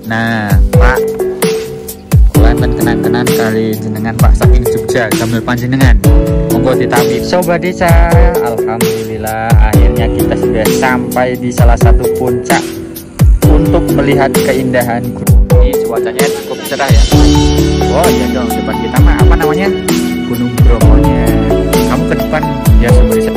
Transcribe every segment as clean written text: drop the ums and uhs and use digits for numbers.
Nah, Pak, kulanten kenan-kenan kali jenengan Pak saking Jogja gamel panjenengan. Monggo ditami Sobat Desa. Alhamdulillah akhirnya kita sudah sampai di salah satu puncak untuk melihat keindahan gunung. Ini cuacanya cukup cerah ya. Oh iya dong, depan kita mah apa namanya? Gunung Bromonya. Kamu ke depan ya Sobat Desa.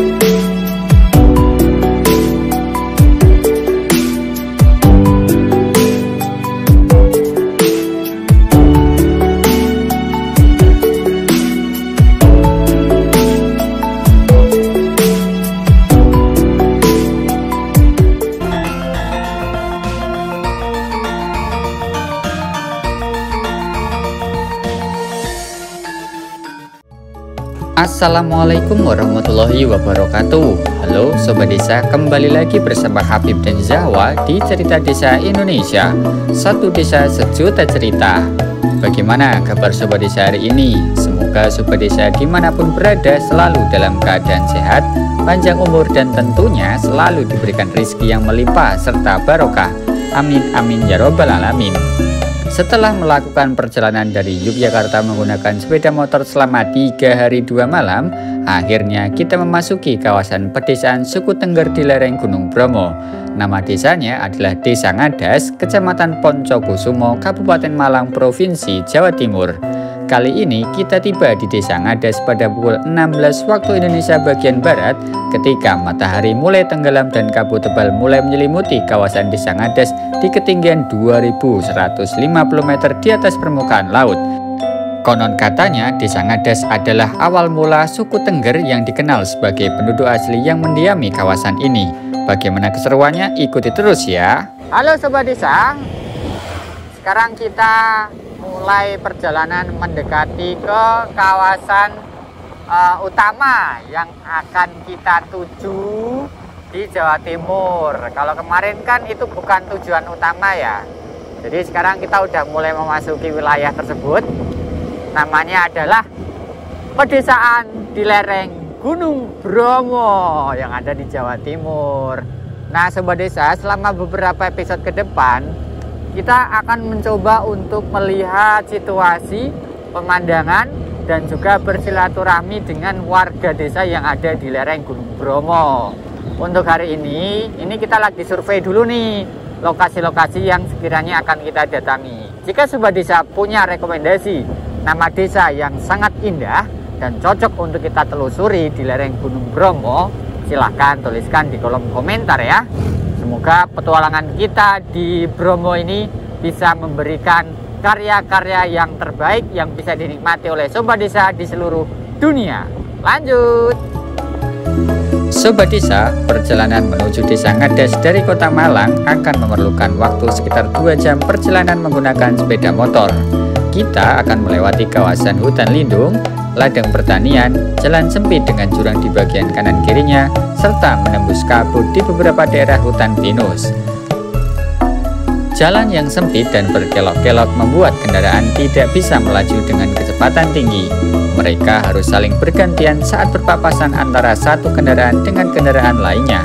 Assalamualaikum warahmatullahi wabarakatuh. Halo Sobat Desa, kembali lagi bersama Habib dan Zahwa di Cerita Desa Indonesia. Satu desa sejuta cerita. Bagaimana kabar Sobat Desa hari ini? Semoga Sobat Desa dimanapun berada selalu dalam keadaan sehat, panjang umur, dan tentunya selalu diberikan rezeki yang melimpah serta barokah. Amin amin ya robbal alamin. Setelah melakukan perjalanan dari Yogyakarta menggunakan sepeda motor selama 3 hari 2 malam, akhirnya kita memasuki kawasan pedesaan suku Tengger di lereng Gunung Bromo. Nama desanya adalah Desa Ngadas, Kecamatan Poncokusumo, Kabupaten Malang, Provinsi Jawa Timur. Kali ini kita tiba di Desa Ngadas pada pukul 16 waktu Indonesia bagian Barat ketika matahari mulai tenggelam dan kabut tebal mulai menyelimuti kawasan Desa Ngadas di ketinggian 2150 meter di atas permukaan laut. Konon katanya Desa Ngadas adalah awal mula suku Tengger yang dikenal sebagai penduduk asli yang mendiami kawasan ini. Bagaimana keseruannya? Ikuti terus ya. Halo Sobat Desa, sekarang kita mulai perjalanan mendekati ke kawasan utama yang akan kita tuju di Jawa Timur. Kalau kemarin kan itu bukan tujuan utama ya. Jadi sekarang kita udah mulai memasuki wilayah tersebut. Namanya adalah pedesaan di lereng Gunung Bromo yang ada di Jawa Timur. Nah Sobat Desa, selama beberapa episode ke depan kita akan mencoba untuk melihat situasi, pemandangan, dan juga bersilaturahmi dengan warga desa yang ada di lereng Gunung Bromo. Untuk hari ini kita lagi survei dulu nih lokasi-lokasi yang sekiranya akan kita datangi. Jika Sobat Desa punya rekomendasi nama desa yang sangat indah dan cocok untuk kita telusuri di lereng Gunung Bromo, silahkan tuliskan di kolom komentar ya. Semoga petualangan kita di Bromo ini bisa memberikan karya-karya yang terbaik yang bisa dinikmati oleh Sobat Desa di seluruh dunia. Lanjut! Sobat Desa, perjalanan menuju Desa Ngadas dari Kota Malang akan memerlukan waktu sekitar 2 jam perjalanan menggunakan sepeda motor. Kita akan melewati kawasan hutan lindung, ladang pertanian, jalan sempit dengan jurang di bagian kanan kirinya, serta menembus kabut di beberapa daerah hutan pinus. Jalan yang sempit dan berkelok-kelok membuat kendaraan tidak bisa melaju dengan kecepatan tinggi. Mereka harus saling bergantian saat berpapasan antara satu kendaraan dengan kendaraan lainnya.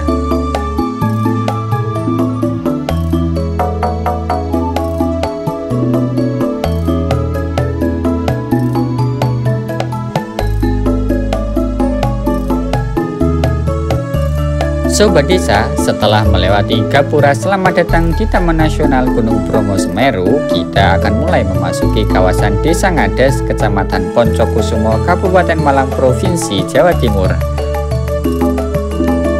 Sobat Desa, setelah melewati Gapura selamat datang di Taman Nasional Gunung Bromo Semeru, kita akan mulai memasuki kawasan Desa Ngadas, Kecamatan Poncokusumo, Kabupaten Malang, Provinsi Jawa Timur.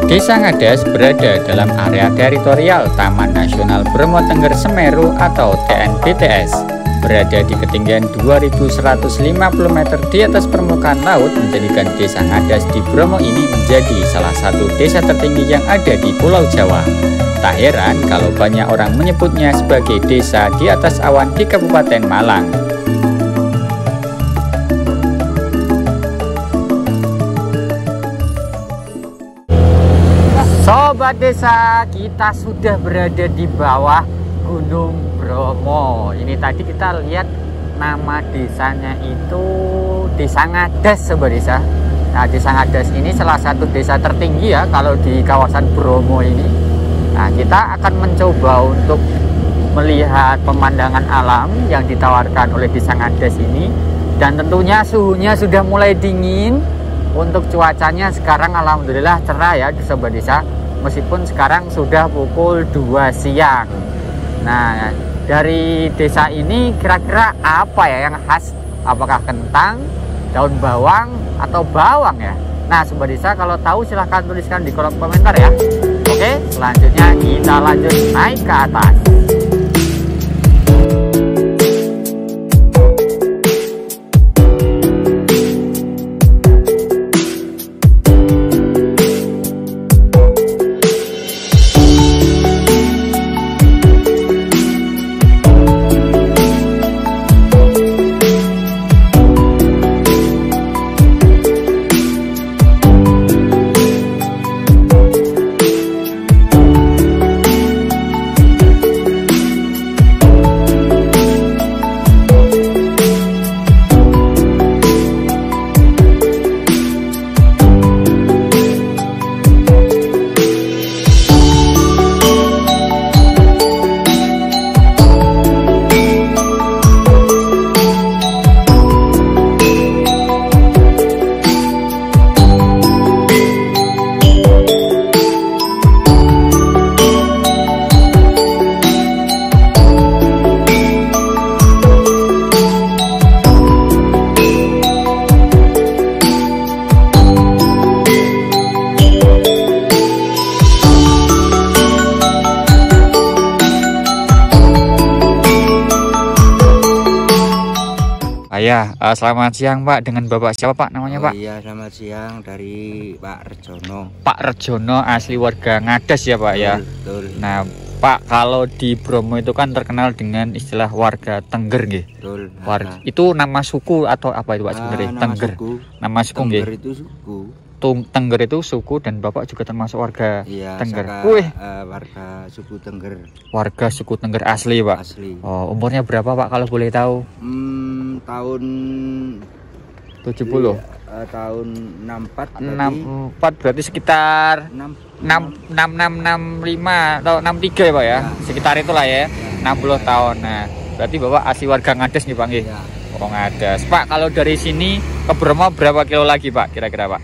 Desa Ngadas berada dalam area teritorial Taman Nasional Bromo Tengger Semeru atau TNBTS. Berada di ketinggian 2150 meter di atas permukaan laut menjadikan Desa Ngadas di Bromo ini menjadi salah satu desa tertinggi yang ada di Pulau Jawa. Tak heran kalau banyak orang menyebutnya sebagai desa di atas awan di Kabupaten Malang. Sobat Desa, kita sudah berada di bawah Gunung Bromo. Ini tadi kita lihat nama desanya itu Desa Ngadas Sobat Desa. Nah Desa Ngadas ini salah satu desa tertinggi ya kalau di kawasan Bromo ini. Nah kita akan mencoba untuk melihat pemandangan alam yang ditawarkan oleh Desa Ngades ini. Dan tentunya suhunya sudah mulai dingin. Untuk cuacanya sekarang alhamdulillah cerah ya di Sobat Desa, meskipun sekarang sudah pukul 2 siang. Nah, dari desa ini kira-kira apa ya yang khas? Apakah kentang, daun bawang, atau bawang ya? Nah, Sobat Desa kalau tahu silahkan tuliskan di kolom komentar ya. Oke, selanjutnya kita lanjut naik ke atas. Selamat siang Pak, dengan Bapak siapa Pak namanya Pak? Iya, selamat siang, dari Pak Rejono. Pak Rejono asli warga Ngades ya Pak ya? Betul. Nah Pak, kalau di Bromo itu kan terkenal dengan istilah warga Tengger nggih. Betul. Itu nama suku atau apa itu Pak sebenarnya? Tengger. Nama suku nggih. Tengger itu suku. Tengger itu suku dan Bapak juga termasuk warga Tengger. Warga suku Tengger. Warga suku Tengger asli Pak. Asli. Oh, umurnya berapa Pak kalau boleh tahu? Tahun 70. Tahun 64 berarti sekitar 6665 atau 63 ya Pak ya? Sekitar itulah ya. 60 tahun. Nah, berarti Bapak asli warga Ngades nih Pak nggih. Ya. Oh, Ngades. Pak, kalau dari sini ke Bromo berapa kilo lagi Pak kira-kira Pak?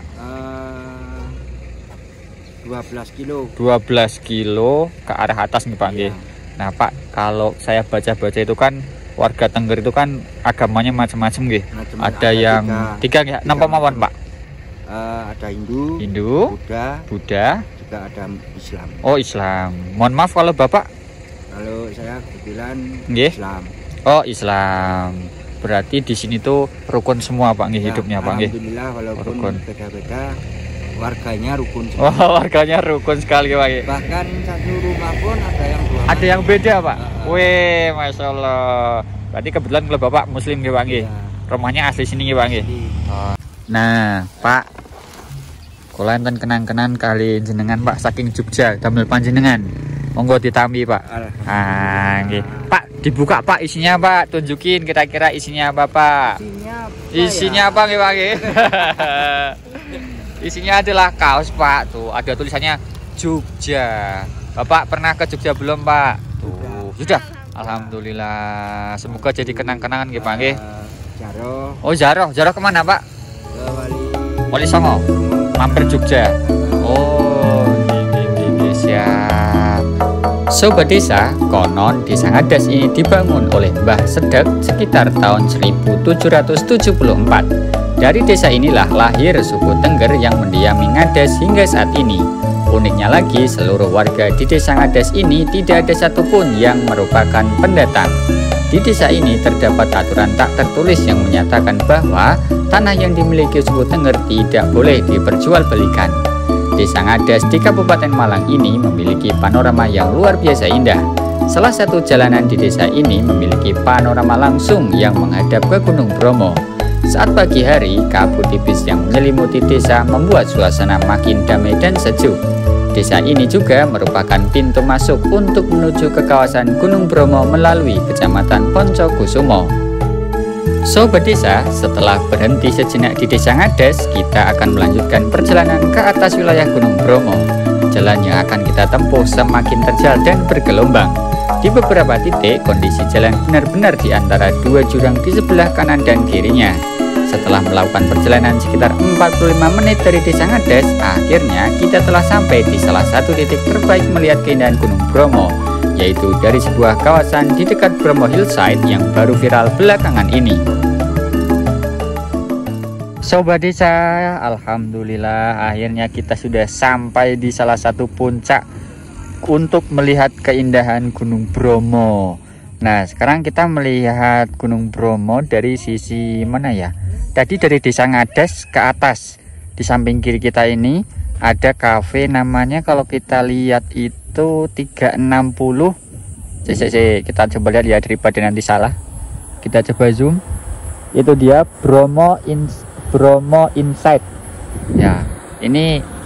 12 kilo. 12 kilo ke arah atas nih Pak nggih. Nah, Pak, kalau saya baca-baca itu kan warga Tengger itu kan agamanya macam-macam nggih. Ada yang tiga nggih. Nampak mawon Pak? Ada Hindu, Buddha, juga ada Islam. Oh, Islam. Mohon maaf kalau Bapak? Kalau saya kebetulan Islam. Oh, Islam. Berarti di sini tuh rukun semua Pak nggih hidupnya Pak nggih. Alhamdulillah, walaupun beda-beda warganya rukun semua. Oh, warganya rukun sekali Pak. Bahkan satu rumah pun ada yang dua. Ada yang beda Pak. Weh, Masya Allah. Berarti kebetulan kalau Bapak Muslim nggih Pak nggih. Rumahnya asli sini nggih Pak nggih. Nah, Pak, kula enten kenang-kenan kali jenengan Pak saking Jogja damel panjenengan. Monggo ditampi Pak. Nggih. Pak, dibuka Pak isinya Pak, tunjukin kira-kira isinya apa Pak? Isinya apa nggih Pak nggih? Isinya adalah kaos Pak, tuh ada tulisannya Jogja. Bapak pernah ke Jogja belum Pak? Tuh, sudah. Alhamdulillah. Semoga jadi kenang-kenangan nggih Pak nggih. Jaro. Oh, Jaro kemana Pak? Ke Wali Songo. Mampir Jogja. Oh, siap. Sobat Desa, konon Desa Ngades ini dibangun oleh Mbah Sedek sekitar tahun 1774. Dari desa inilah lahir suku Tengger yang mendiami Ngades hingga saat ini. Uniknya lagi, seluruh warga di Desa Ngades ini tidak ada satupun yang merupakan pendatang. Di desa ini terdapat aturan tak tertulis yang menyatakan bahwa tanah yang dimiliki suku Tengger tidak boleh diperjualbelikan. Desa Ngades di Kabupaten Malang ini memiliki panorama yang luar biasa indah. Salah satu jalanan di desa ini memiliki panorama langsung yang menghadap ke Gunung Bromo. Saat pagi hari, kabut tipis yang menyelimuti desa membuat suasana makin damai dan sejuk. Desa ini juga merupakan pintu masuk untuk menuju ke kawasan Gunung Bromo melalui Kecamatan Poncokusumo. Sobat Desa, setelah berhenti sejenak di Desa Ngades, kita akan melanjutkan perjalanan ke atas wilayah Gunung Bromo. Jalan yang akan kita tempuh semakin terjal dan bergelombang. Di beberapa titik, kondisi jalan benar-benar di antara dua jurang di sebelah kanan dan kirinya. Setelah melakukan perjalanan sekitar 45 menit dari Desa Ngades, akhirnya kita telah sampai di salah satu titik terbaik melihat keindahan Gunung Bromo, yaitu dari sebuah kawasan di dekat Bromo Hillside yang baru viral belakangan ini. Sobat Desa, alhamdulillah akhirnya kita sudah sampai di salah satu puncak untuk melihat keindahan Gunung Bromo. Nah, sekarang kita melihat Gunung Bromo dari sisi mana ya? Tadi dari Desa Ngades ke atas. Di samping kiri kita ini ada kafe, namanya kalau kita lihat itu 360. Kita coba lihat ya daripada nanti salah. Kita coba zoom. Itu dia Bromo Inside. Ya, ini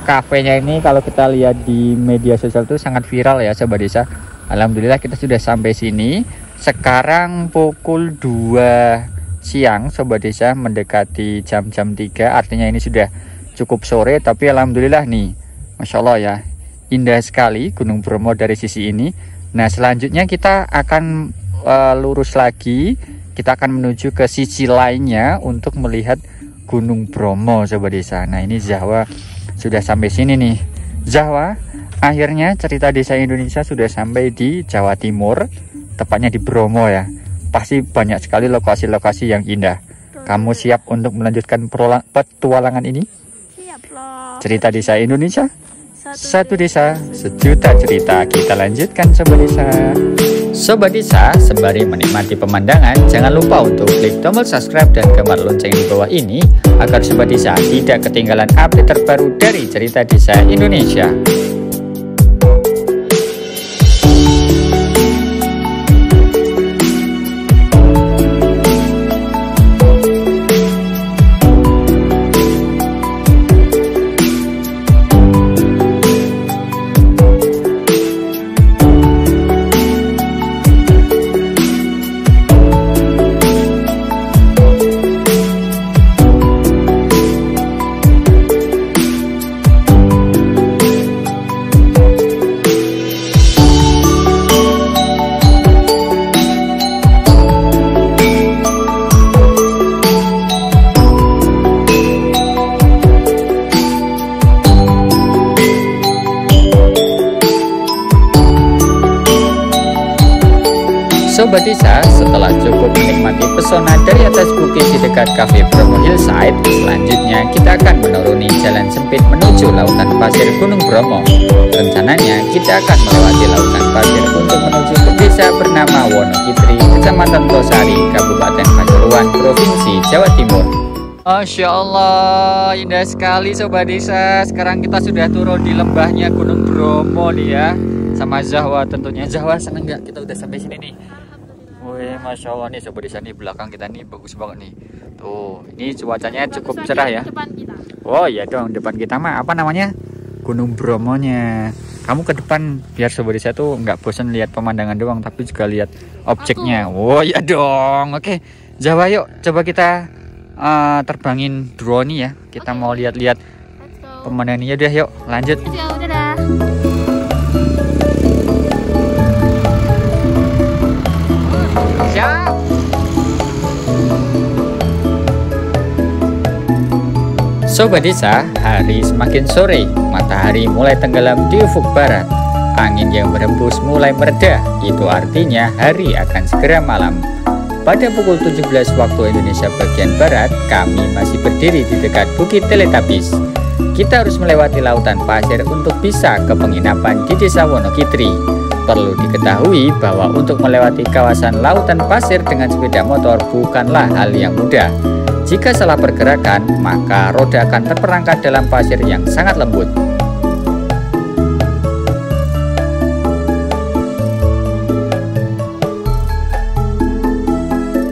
kafenya ini kalau kita lihat di media sosial itu sangat viral ya Sobat Desa. Alhamdulillah kita sudah sampai sini. Sekarang pukul 2 siang Sobat Desa, mendekati jam-jam 3, artinya ini sudah cukup sore, tapi alhamdulillah nih, Masya Allah ya, indah sekali Gunung Bromo dari sisi ini. Nah, selanjutnya kita akan lurus lagi, kita akan menuju ke sisi lainnya untuk melihat Gunung Bromo Sobat Desa. Nah, ini Zahwa sudah sampai sini nih. Zahwa, akhirnya cerita Desa Indonesia sudah sampai di Jawa Timur, tepatnya di Bromo ya. Pasti banyak sekali lokasi-lokasi yang indah. Kamu siap untuk melanjutkan petualangan ini? Siap loh. Cerita Desa Indonesia, satu desa, sejuta cerita. Kita lanjutkan Sobat Desa. Sobat Desa, sembari menikmati pemandangan, jangan lupa untuk klik tombol subscribe dan gambar lonceng di bawah ini, agar Sobat Desa tidak ketinggalan update terbaru dari cerita Desa Indonesia. Sobat Desa, setelah cukup menikmati pesona dari atas bukit di dekat Cafe Bromo Hillside, selanjutnya kita akan menuruni jalan sempit menuju lautan pasir Gunung Bromo. Rencananya kita akan melewati lautan pasir untuk menuju ke desa bernama Wonokitri, Kecamatan Tosari, Kabupaten Pasuruan, Provinsi Jawa Timur. Masya Allah, indah sekali Sobat Desa. Sekarang kita sudah turun di lembahnya Gunung Bromo nih ya, sama Zahwa tentunya. Zahwa, seneng nggak kita udah sampai sini nih? Wih, Masya Allah nih Sobat Desa, nih belakang kita nih bagus banget nih. Tuh, ini cuacanya cukup cerah ya. Oh iya dong, depan kita mah apa namanya? Gunung Bromonya. Kamu ke depan biar Sobat Desa tuh nggak bosan lihat pemandangan doang, tapi juga lihat objeknya. Oh iya dong. Oke, Zahwa, yuk coba kita terbangin drone nih ya. Kita mau lihat-lihat pemandangannya. Udah yuk lanjut. Siap. Sobat Desa, hari semakin sore, matahari mulai tenggelam di ufuk barat. Angin yang berhembus mulai mereda, itu artinya hari akan segera malam. Pada pukul 17 waktu Indonesia bagian barat, kami masih berdiri di dekat Bukit Teletubbies. Kita harus melewati lautan pasir untuk bisa ke penginapan di Desa Wonokitri. Perlu diketahui bahwa untuk melewati kawasan lautan pasir dengan sepeda motor bukanlah hal yang mudah. Jika salah pergerakan, maka roda akan terperangkap dalam pasir yang sangat lembut.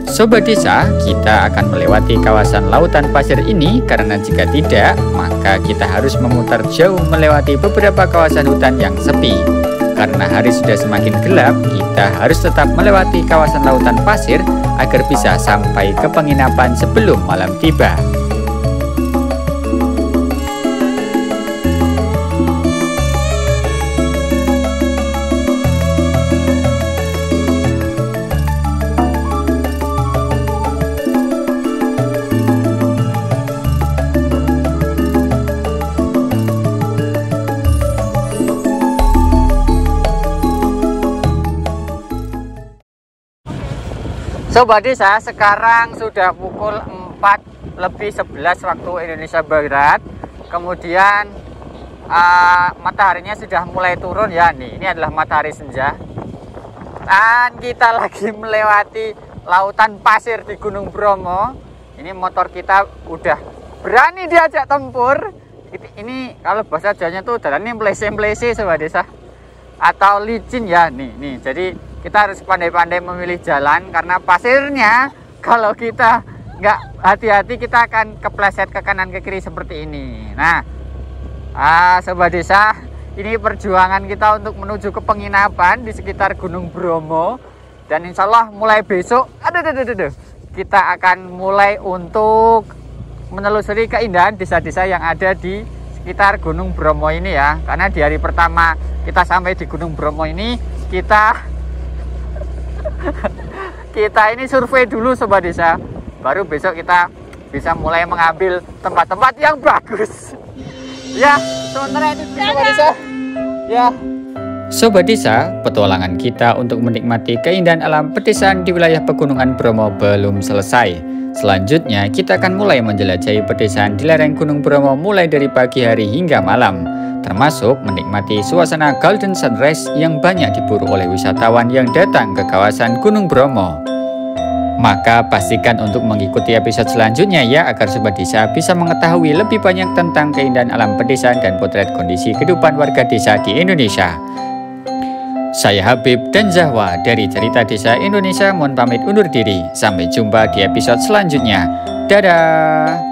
Sobat Desa, kita akan melewati kawasan lautan pasir ini karena jika tidak, maka kita harus memutar jauh melewati beberapa kawasan hutan yang sepi. Karena hari sudah semakin gelap, kita harus tetap melewati kawasan lautan pasir agar bisa sampai ke penginapan sebelum malam tiba. Sobat Desa, sekarang sudah pukul 4:11 waktu Indonesia Barat. Kemudian mataharinya sudah mulai turun ya nih. Ini adalah matahari senja. Dan kita lagi melewati lautan pasir di Gunung Bromo. Ini motor kita udah berani diajak tempur. Ini kalau bahasa Jawanya tuh jalannya melese-melese Sobat Desa. Atau licin ya nih. Jadi kita harus pandai-pandai memilih jalan karena pasirnya kalau kita nggak hati-hati kita akan kepleset ke kanan ke kiri seperti ini. Nah, Sobat Desa, ini perjuangan kita untuk menuju ke penginapan di sekitar Gunung Bromo. Dan insya Allah mulai besok, kita akan mulai untuk menelusuri keindahan desa-desa yang ada di sekitar Gunung Bromo ini ya. Karena di hari pertama kita sampai di Gunung Bromo ini, kita ini survei dulu Sobat Desa. Baru besok kita bisa mulai mengambil tempat-tempat yang bagus. Ya, sementara itu Sobat Desa. Ya. Sobat Desa, petualangan kita untuk menikmati keindahan alam pedesaan di wilayah Pegunungan Bromo belum selesai. Selanjutnya, kita akan mulai menjelajahi pedesaan di lereng Gunung Bromo mulai dari pagi hari hingga malam, termasuk menikmati suasana golden sunrise yang banyak diburu oleh wisatawan yang datang ke kawasan Gunung Bromo. Maka pastikan untuk mengikuti episode selanjutnya ya, agar Sobat Desa bisa mengetahui lebih banyak tentang keindahan alam pedesaan dan potret kondisi kehidupan warga desa di Indonesia. Saya Habib dan Zahwa dari Cerita Desa Indonesia mohon pamit undur diri. Sampai jumpa di episode selanjutnya. Dadah!